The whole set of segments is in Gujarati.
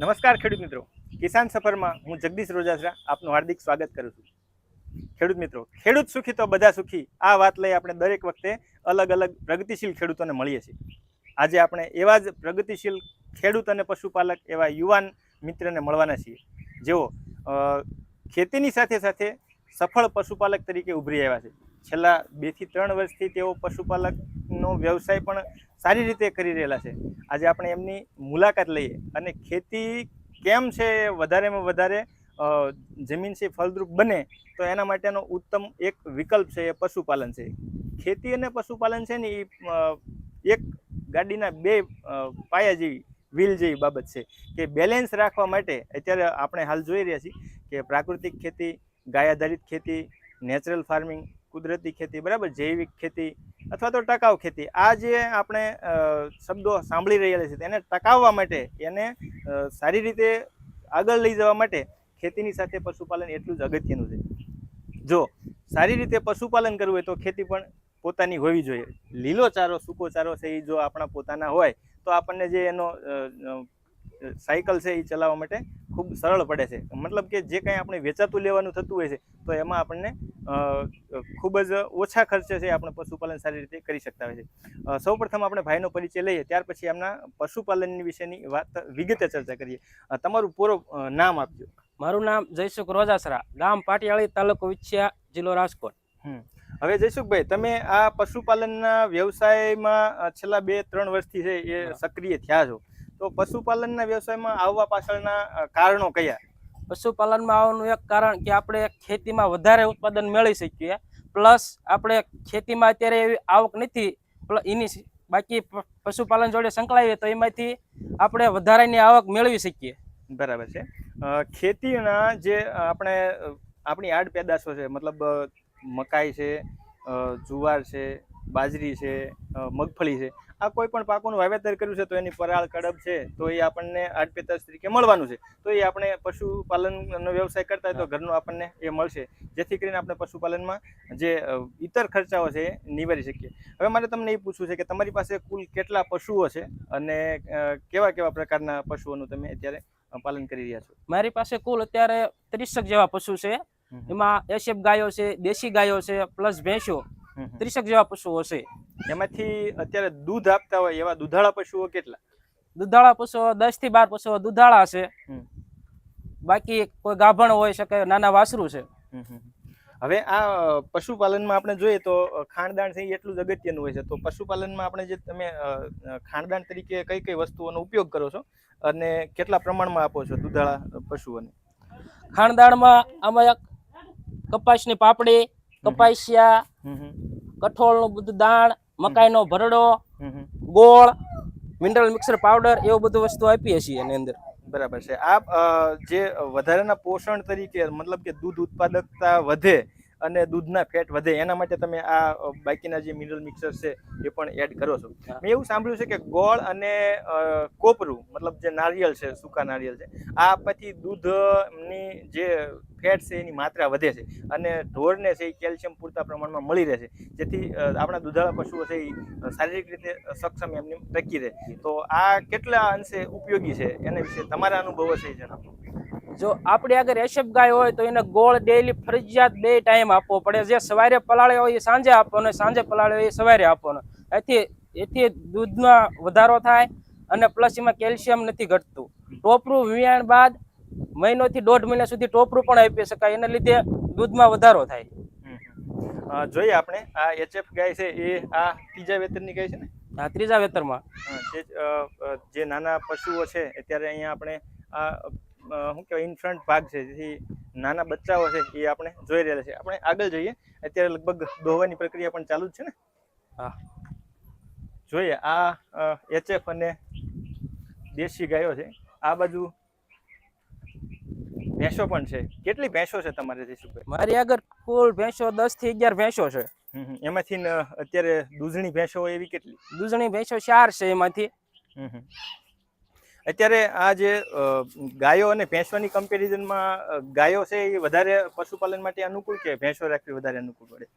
નમસ્કાર ખેડૂત મિત્રો, કિસાન સફરમાં હું જગદીશ રોજાસરા આપનું હાર્દિક સ્વાગત કરું છું. ખેડૂત મિત્રો, ખેડૂત સુખી તો બધા સુખી, આ વાત લઈ આપણે દરેક વખતે અલગ અલગ પ્રગતિશીલ ખેડૂતોને મળીએ છીએ. આજે આપણે એવા જ પ્રગતિશીલ ખેડૂત અને પશુપાલક એવા યુવાન મિત્રને મળવાના છીએ, જેઓ ખેતીની સાથે સાથે સફળ પશુપાલક તરીકે ઉભરી આવ્યા છે. છેલ્લા 2 થી 3 વર્ષથી તેઓ પશુપાલકનો વ્યવસાય પણ સારી રીતે કરી રહેલા છે. આજે આપણે એમની મુલાકાત લઈએ અને ખેતી કેમ છે વધારેમાં વધારે જમીન છે ફળદ્રુપ બને તો એના માટેનો ઉત્તમ એક વિકલ્પ છે એ પશુપાલન છે. ખેતી અને પશુપાલન છે ને એ એક ગાડીના બે પાયા જેવી વ્હીલ જેવી બાબત છે કે બેલેન્સ રાખવા માટે અત્યારે આપણે હાલ જોઈ રહ્યા છીએ કે પ્રાકૃતિક ખેતી, ગાય આધારિત ખેતી, નેચરલ ફાર્મિંગ, કુદરતી ખેતી, બરાબર, જૈવિક ખેતી અથવા તો ટકાઉ ખેતી, આ જે આપણે શબ્દો સાંભળી રહ્યા છીએ એને ટકાવવા માટે, એને સારી રીતે આગળ લઈ જવા માટે ખેતીની સાથે પશુપાલન એટલું જ અગત્યનું છે. જો સારી રીતે પશુપાલન કરવું હોય તો ખેતી પણ પોતાની હોવી જોઈએ. લીલો ચારો, સૂકો ચારો છે એ જો આપણા પોતાના હોય તો આપણને જે એનો સાયકલ છે એ ચલાવવા માટે ખૂબ સરળ પડે છે. મતલબ કે જે કંઈ આપણે વેચાતું લેવાનું થતું હોય છે તો એમાં આપણને ખૂબ જ ઓછા ખર્ચે છે આપણે પશુપાલન સારી રીતે કરી શકતા હોય છે. સૌપ્રથમ આપણે ભાઈનો પરિચય લઈએ, ત્યાર પછી એમના પશુપાલનની વિશેની વાત વિગતે ચર્ચા કરીએ. તમારું પૂરું નામ આપજો. મારું નામ જયસુખ રોજાસરા, ગામ પાટિયાળી, તાલુકો વિછિયા, જિલ્લો રાજકોટ. હવે જયસુખભાઈ, તમે આ પશુપાલનના વ્યવસાયમાં છેલ્લા 2-3 વર્ષથી છે એ સક્રિય થયા છો, તો પશુપાલનના વ્યવસાયમાં આવવા પાછળના કારણો કયા? પશુપાલનમાં આવવાનું એક કારણ કે આપણે ખેતીમાં વધારે ઉત્પાદન મેળવી શકીએ, પ્લસ આપણે ખેતીમાં અત્યારે એવી આવક નથી, એની બાકી પશુપાલન જોડે સંકળાઈએ તો એમાંથી આપણે વધારાની આવક મેળવી શકીએ. બરાબર છે. ખેતીના જે આપણી આડ પેદાશો છે, મતલબ મકાઈ છે, જુવાર છે, બાજરી છે, મગફળી છે, આ કોઈ પણ પાકોનું વાવેતર કર્યું છે તો એની પરાળ કડબ છે તો એ આપણને આડ પેદાશ તરીકે મળવાનું છે. તો એ આપણે પશુપાલનનો વ્યવસાય કરતા હોય તો ઘરનું આપણને એ મળશે, જેથી કરીને આપણે પશુપાલનમાં જે ઇતર ખર્ચાઓ છે એ નિવારી શકીએ. હવે મારે તમને એ પૂછવું છે કે તમારી પાસે કુલ કેટલા પશુઓ છે અને કેવા કેવા પ્રકારના પશુઓનું તમે અત્યારે પાલન કરી રહ્યા છો? મારી પાસે કુલ અત્યારે 30 જેવા પશુ છે. એમાં એશએફ ગાયો છે, દેશી ગાયો છે, પ્લસ ભેંસો, 30 જેવા પશુઓ છે. એમાંથી અત્યારે દૂધ આપતા હોય એવા દુધાળા પશુઓ કેટલા? દુધાળા પશુઓ 10 થી 12 પશુઓ દુધાળા છે. બાકી કોઈ ગાભણ હોય શકે, નાના વાસરું છે. હવે આ પશુપાલનમાં આપણે જોઈએ તો ખાણદાણ છે એ એટલું જ અગત્યનું હોય છે. તો પશુપાલનમાં આપણે જે તમે ખાણદાણ તરીકે કઈ કઈ વસ્તુઓનો ઉપયોગ કરો છો અને કેટલા પ્રમાણમાં આપો છો દુધાળા પશુઓને? ખાણદાણમાં આમાં કપાસની પાપડી, કપાસિયા, કઠોળનું બધું દાણ, મકાઈનો ભરડો, ગોળ, મિનરલ મિક્સર પાવડર, એવું બધું વસ્તુ આપીએ છીએ એની અંદર. બરાબર છે. આ જે વધારાના પોષણ તરીકે, મતલબ કે દૂધ ઉત્પાદકતા વધે અને દૂધના ફેટ વધે એના માટે તમે આ બાકીના જે મિનરલ મિક્સર છે એ પણ એડ કરો છો. મેં એવું સાંભળ્યું છે કે ગોળ અને કોપરું, મતલબ જે નારિયેળ છે, સૂકા નારિયેળ છે, આ આપવાથી દૂધની જે ફેટ છે એની માત્રા વધે છે અને ઢોરને છે એ કેલ્શિયમ પૂરતા પ્રમાણમાં મળી રહે છે, જેથી આપણા દુધાળા પશુઓ છે એ શારીરિક રીતે સક્ષમ એમની ટકી રહે. તો આ કેટલા અંશે ઉપયોગી છે એના વિશે તમારા અનુભવો છે એ જણાવો. જો આપણી આગળ એશએફ ગાય હોય તો એને ગોળ ડેઈલી ફરજિયાત 2 ટાઈમ આપવો પડે. જે સવારે પલાળ્યો હોય એ સાંજે આપવાનો, સાંજે પલાળ્યો હોય એ સવારે આપવાનો. એથી દૂધમાં વધારો થાય અને પ્લસ એમાં કેલ્શિયમ નથી ઘટતું. ટોપરું વીયાણ બાદ મહિનોથી 1.5 મહિના સુધી ટોપરું પણ આપી શકાય, એના લીધે દૂધમાં વધારો થાય. જોઈએ આપણે આ એચએફ ગાય છે એ આ ત્રીજા વેતરની ગાય છે ને? હા, ત્રીજા વેતરમાં. જે નાના પશુઓ છે અત્યારે અહીંયા આપણે આ શું કહેવાય ઇન્ફ્રન્ટ ભાગ છે, જેથી નાના બચ્ચાઓ છે એ આપણે જોઈ રહેલા છે. આપણે આગળ જઈએ. અત્યારે લગભગ દોવાની પ્રક્રિયા પણ ચાલુ જ છે ને? હા, જોઈએ આ એચએફ અને દેશી ગાયો છે. આ બાજુ ભેંસો પણ છે. કેટલી ભેંસો છે તમારે જયસુખભાઈ? મારી આગળ કુલ ભેંસો 10 થી 11 ભેંસો છે. એમાંથી અત્યારે દૂધણી ભેંસો હોય એવી કેટલી? દૂધણી ભેંસો 4 છે એમાંથી. અત્યારે આ જે ગાયો અને ભેંસોની કમ્પેરિઝનમાં ગાયો છે એ વધારે પશુપાલન માટે અનુકૂળ કે ભેંસો રાખવી વધારે અનુકૂળ પડે?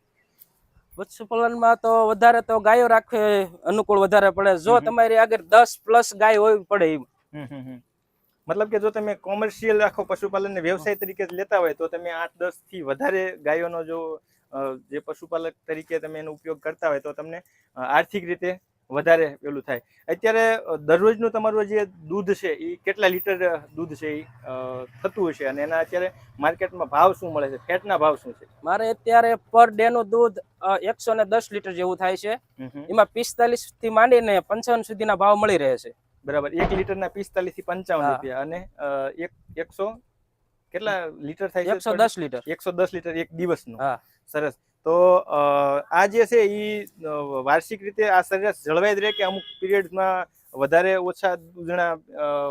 પશુપાલનમાં તો વધારે તો ગાયો રાખવી અનુકૂળ વધારે પડે. જો તમારી આગળ 10+ ગાય હોવી પડે એમ. મતલબ કે જો તમે કોમર્શિયલ આખો પશુપાલનને વ્યવસાય તરીકે જ લેતા હોય તો તમે 8-10 થી વધારે ગાયોનો જો જે પશુપાલક તરીકે તમે એનો ઉપયોગ કરતા હોય તો તમને આર્થિક રીતે વધારે પેલું થાય. અત્યારે દરરોજનું તમારું જે દૂધ છે એ કેટલા લીટર દૂધ છે એ થતું હશે અને એના અત્યારે માર્કેટમાં ભાવ શું મળે છે, ફેટના ભાવ શું છે? મારે અત્યારે પર ડે નું દૂધ 110 લીટર જેવું થાય છે. એમાં 45 થી માંડીને 55 સુધીના ભાવ મળી રહે છે. બરાબર, 1 લીટરના 45 થી 55 રૂપિયા અને 100 કેટલા લીટર થાય છે? 110 લીટર. 110 લીટર એક દિવસનું. હા, સરસ. તો આ જે છે એ વાર્ષિક રીતે આ સરેરાશ જળવાઈ જ રહે કે અમુક પીરિયડમાં વધારે ઓછા દૂધના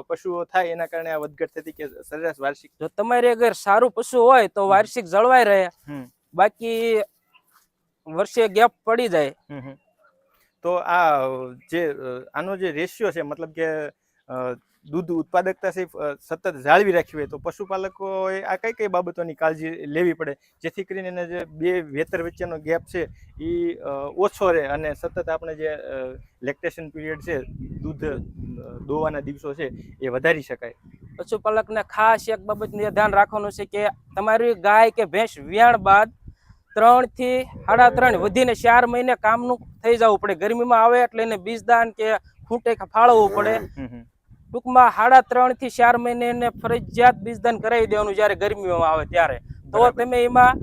પશુઓ થાય એના કારણે આ વધઘટ થતી કે સરેરાશ વાર્ષિક? જો તમારી અગર સારું પશુ હોય તો વાર્ષિક જળવાઈ રહે, બાકી વર્ષે ગેપ પડી જાય. તો આ જે આનો જે રેશિયો છે, મતલબ કે દૂધ ઉત્પાદકતા છે સતત જાળવી રાખવી હોય તો પશુપાલકોએ આ કઈ કઈ બાબતોની કાળજી લેવી પડે જેથી કરીને એને જે બે વેતર વચ્ચેનો ગેપ છે એ ઓછો રહે અને સતત આપણે જે લેક્ટેશન પીરિયડ છે, દૂધ દોવાના દિવસો છે એ વધારી શકાય? પશુપાલકને ખાસ એક બાબતનું ધ્યાન રાખવાનું છે કે તમારી ગાય કે ભેંસ વિયાણ બાદ 3 થી 3.5 વધીને 4 મહિને કામનું થઈ જવું પડે. ગરમીમાં આવે એટલે એને બીજદાન કે ખૂંટે ફાળવવું પડે. ટૂંકમાં 3.5 થી 4 મહિને એને ફરજિયાત બીજદાન કરાવી દેવાનું જ્યારે ગરમીમાં આવે ત્યારે. તો તમે એમાં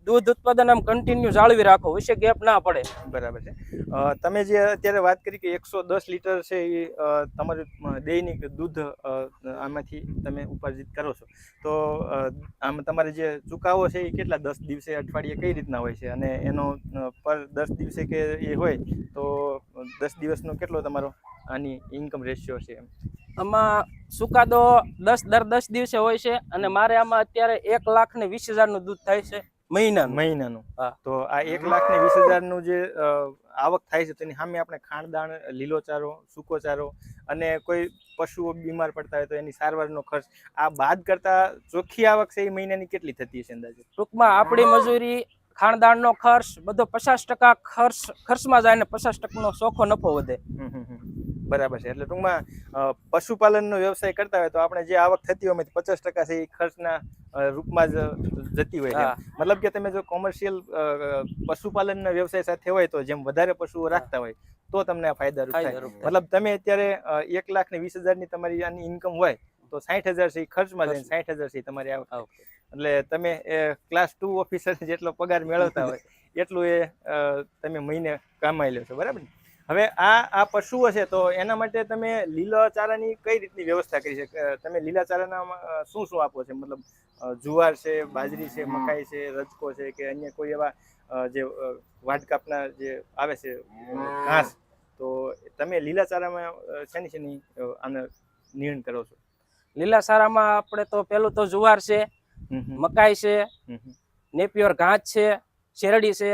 દૂધ ઉત્પાદન આમ કન્ટિન્યુ જાળવી રાખો, વિશે ગેપ ના પડે. બરાબર છે. તમે જે અત્યારે વાત કરી કે 110 લીટર છે એ તમારું દૈનિક દૂધ આમાંથી તમે ઉપાર્જિત કરો છો, તો આમ તમારે જે ચુકાવો છે એ કેટલા 10 દિવસે, અઠવાડિયે કઈ રીતના હોય છે અને એનો પર 10 દિવસે કે એ હોય તો 10 દિવસનો કેટલો તમારો આની ઇન્કમ રેશિયો છે? આમાં સુકાદો 10 દિવસે હોય છે અને મારે આમાં અત્યારે 1,20,000 નું દૂધ થાય છે મહિનાનું. હા. તો આ 1,20,000 નું જે આવક થાય છે તેની સામે આપણે ખાણદાણ, લીલો ચારો, સૂકો ચારો અને કોઈ પશુઓ બીમાર પડતા હોય તો એની સારવારનો ખર્ચ આ બાદ કરતા ચોખ્ખી આવક છે એ મહિનાની કેટલી થતી હશે અંદાજે? ટૂંકમાં આપણી મજૂરી, ખાણદાણનો ખર્ચ બધો 50% ખર્ચમાં જાય ને 50% ચોખ્ખો નફો વધે. બરાબર છે. એટલે ટૂંકમાં પશુપાલનનો વ્યવસાય કરતા હોય તો આપણે જે આવક થતી હોય 50% છે એ ખર્ચના રૂપમાં જ જતી હોય છે. મતલબ કે તમે જો કોમર્શિયલ પશુપાલનના વ્યવસાય સાથે હોય તો જેમ વધારે પશુઓ રાખતા હોય તો તમને આ ફાયદારૂપ થાય. મતલબ તમે અત્યારે 1,20,000 ની તમારી આની ઇન્કમ હોય તો 60,000 છે એ ખર્ચમાં જાય, 60,000 છે તમારી આવક. એટલે તમે ક્લાસ 2 ઓફિસર જેટલો પગાર મેળવતા હોય એટલું એ તમે મહિને કમાઈ લો છો, બરાબર ને? હવે આ પશુઓ છે તો એના માટે તમે લીલા ચારાની કઈ રીતની વ્યવસ્થા કરી છે? તમે લીલા ચારાના શું શું આપો છો? મતલબ જુવાર છે, બાજરી છે, મકાઈ છે, રજકો છે કે અન્ય કોઈ એવા જે વાટકાપના જે આવે છે ઘાસ, તો તમે લીલા ચારામાં શેની આને નિર્ણય કરો છો? લીલા ચારામાં આપણે તો પેલું તો જુવાર છે, મકાઈ છે, નેપિયર ઘાસ છે, શેરડી છે,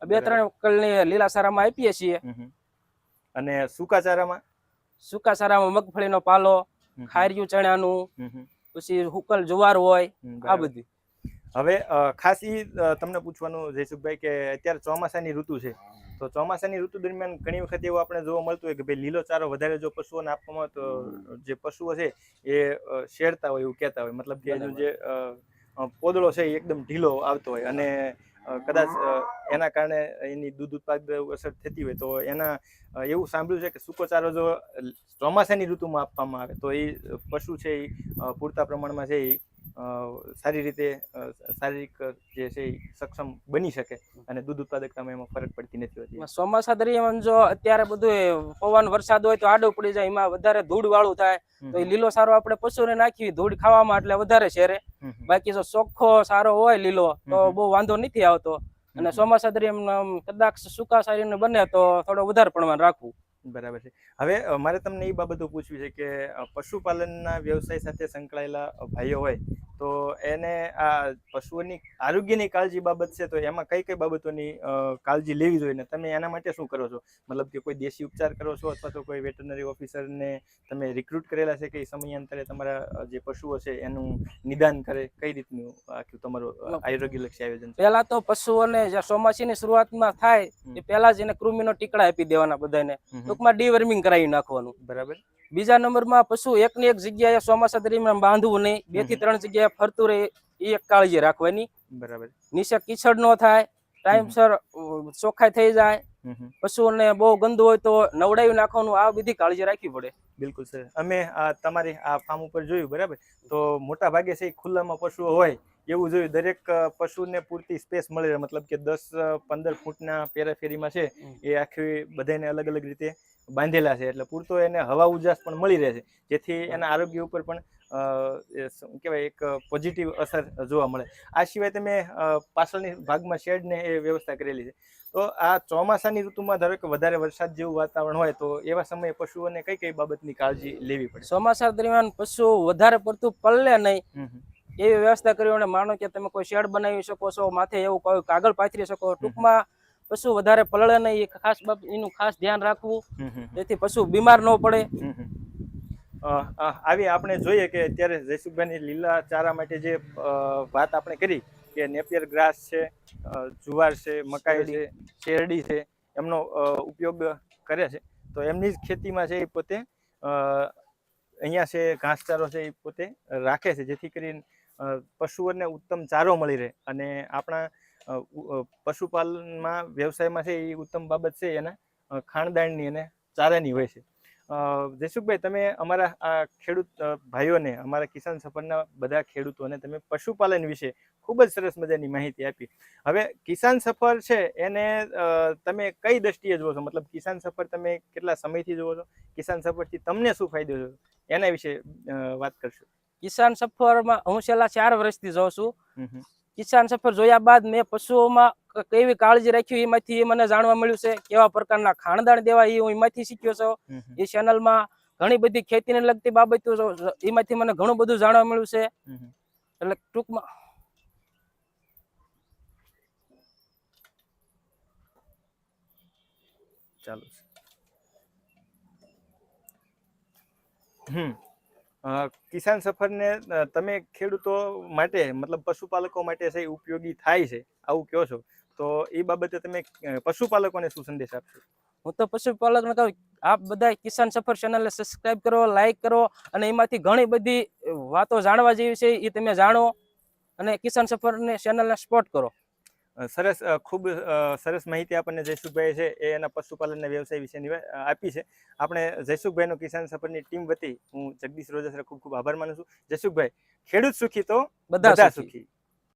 2-3 વકલની લીલા ચારામાં આપીએ છીએ. અને સૂકા ચારામાં? સૂકા ચારામાં મગફળીનો પાલો, ખાર્યું ચણાનું, પછી હુકલ જુવાર હોય, આ બધી. હવે ખાસ તમને પૂછવાનું જયસુખભાઈ કે અત્યારે ચોમાસાની ઋતુ છે તો ચોમાસાની ઋતુ દરમિયાન ઘણી વખત એવું આપણે જોવા મળતું હોય કે ભાઈ લીલો ચારો વધારે જો પશુઓને આપવામાં તો જે પશુઓ છે એ શેરતા હોય એવું કહેતા હોય, મતલબ કે એનું જે પોદળો છે એ એકદમ ઢીલો આવતો હોય અને કદાચ એના કારણે એની દૂધ ઉત્પાદન અસર થતી હોય તો એના એવું સાંભળ્યું છે કે સૂકો ચારો જો ચોમાસાની ઋતુમાં આપવામાં આવે તો એ પશુ છે એ પૂરતા પ્રમાણમાં છે એ સારી રીતે શારીરિક જે છે એ સક્ષમ બની શકે અને દૂધ ઉત્પાદકતામાં એમાં ફરક પડતી નથી હોતી. ચોમાસા દરમિયાન જો અત્યારે બધું પવન વરસાદ હોય તો આડું પડી જાય, એમાં વધારે ધૂળ વાળું થાય તો એ લીલો સારો આપણે પશુને નાખી ધૂળ ખાવામાં એટલે વધારે શેરે. બાકી જો ચોખ્ખો સારો હોય લીલો તો બહુ વાંધો નથી આવતો અને ચોમાસા દરમિયાન કદાચ સૂકા સારીને બને તો થોડો વધારે પ્રમાણ રાખવું. બરાબર છે. હવે મારે તમને એ બાબતો પૂછવી છે કે પશુપાલનના વ્યવસાય સાથે સંકળાયેલા ભાઈઓ હોય તો એને આ પશુઓની આરોગ્યની કાળજી બાબત છે તો એમાં કઈ કઈ બાબતોની કાળજી લેવી જોઈએ ને તમે એના માટે શું કરો છો? મતલબ કે કોઈ દેશી ઉપચાર કરો છો અથવા તો કોઈ વેટરનરી ઓફિસરને તમે રિક્રુટ કરેલા છે કે એ સમયાંતરે તમારા જે પશુઓ છે એનું નિદાન કરે? કઈ રીતનું આખું તમારું આરોગ્યલક્ષી આયોજન? પહેલા તો પશુઓને જે ચોમાસાની શરૂઆતમાં થાય એ પહેલા જ એને કૃમિનો ટીકડા આપી દેવાના બધાને, ટૂંકમાં ડીવર્મિંગ કરાવી નાખવાનું. બરાબર. બીજા નંબરમાં પશુ એકની એક જગ્યાએ ચોમાસા દરમિયાન બાંધવું નહીં, 2 થી 3 જગ્યાએ ફરતું રહે એ એક કાળજી રાખવાની. બરાબર. નીચે કીચડ ન થાય, ટાઈમસર ચોખ્ખાઈ થઈ જાય, પશુઓને બહુ ગંદુ હોય તો નવડાવી નાખવાનું, આ બધી કાળજી રાખવી પડે. બિલકુલ સર. અમે તમારી આ ફાર્મ ઉપર જોયું, બરાબર, તો મોટા ભાગે છે ખુલ્લામાં પશુઓ હોય એવું જોયું. દરેક પશુને પૂરતી સ્પેસ મળી રહે, મતલબ કે 10-15 ફૂટના પેરાફેરીમાં છે એ આખી બધાને અલગ અલગ રીતે બાંધેલા છે, એટલે પૂરતો એને હવા ઉજાસ પણ મળી રહે છે, જેથી એના આરોગ્ય ઉપર પણ શું કહેવાય એક પોઝિટિવ અસર જોવા મળે. આ સિવાય તમે પાછળની ભાગમાં શેડ ને એ વ્યવસ્થા કરેલી છે. તો આ ચોમાસાની ઋતુમાં ધારો કે વધારે વરસાદ જેવું વાતાવરણ હોય તો એવા સમયે પશુઓને કઈ કઈ બાબતની કાળજી લેવી પડે? ચોમાસા દરમિયાન પશુ વધારે પડતું પલળે નહીં એવી વ્યવસ્થા કરી. અને માનો કે તમે કોઈ શેડ બનાવી શકો છો, માથે એવું કોઈ કાગળ પાથરી શકો. ટૂંકમાં પશુ વધારે પલળે નહીં એ ખાસ એનું ખાસ ધ્યાન રાખવું, જેથી પશુ બીમાર ન પડે. આવી આપણે જોઈએ કે અત્યારે જયસુખભાઈની લીલા ચારા માટે જે વાત આપણે કરી કે નેપિયર ગ્રાસ છે, જુવાર છે, મકાઈ છે, શેરડી છે, એમનો ઉપયોગ કરે છે. તો એમની જ ખેતીમાં છે એ પોતે અહીંયા છે ઘાસચારો છે એ પોતે રાખે છે, જેથી કરીને પશુઓને ઉત્તમ ચારો મળી રહે. અને આપણા પશુપાલનમાં વ્યવસાયમાં છે એ ઉત્તમ બાબત છે એના ખાણદાણની અને ચારાની હોય છે. જયસુખભાઈ, તમે અમારા આ ખેડૂત ભાઈઓને, અમારા કિસાન સફરના બધા ખેડૂતોને તમે પશુપાલન વિશે ખૂબ જ સરસ મજાની માહિતી આપી. હવે કિસાન સફર છે એને તમે કઈ દ્રષ્ટિએ જુઓ છો? મતલબ કિસાન સફર તમે કેટલા સમયથી જુઓ છો? કિસાન સફરથી તમને શું ફાયદો છે એના વિશે વાત કરશો. કિસાન સફરમાં હું છેલ્લા 4 વર્ષથી જોઉં છું. કિસાન સફર જોયા બાદ મેં પશુઓમાં કેવી કાળજી રાખી એમાંથી મને જાણવા મળ્યું છે. કેવા પ્રકારના ખાણદાણ દેવા એ હું એમાંથી શીખ્યો છું. એ ચેનલમાં ઘણી બધી ખેતીને લગતી બાબતો એમાંથી મને ઘણું બધું જાણવા મળ્યું છે. એટલે ટૂંકમાં ચાલો. કિસાન સફરને તમે ખેડૂતો માટે, મતલબ પશુપાલકો માટે છે ઉપયોગી થાય છે આવું કહો છો, તો એ બાબતે તમે પશુપાલકોને શું સંદેશ આપશો? હું તો પશુપાલકને કહું, આપ બધા કિસાન સફર ચેનલને સબસ્ક્રાઇબ કરો, લાઈક કરો, અને એમાંથી ઘણી બધી વાતો જાણવા જેવી છે એ તમે જાણો, અને કિસાન સફરને ચેનલને સપોર્ટ કરો. સરસ. ખૂબ સરસ માહિતી આપણને જયસુખભાઈ છે એ એના પશુપાલનના વ્યવસાય વિશેની આપી છે. આપણે જયસુખભાઈનો કિસાન સફરની ટીમ વતી હું જગદીશ રોજાસરા ખૂબ ખૂબ આભાર માનું છું. જયસુખભાઈ, ખેડૂત સુખી તો બધા સુખી.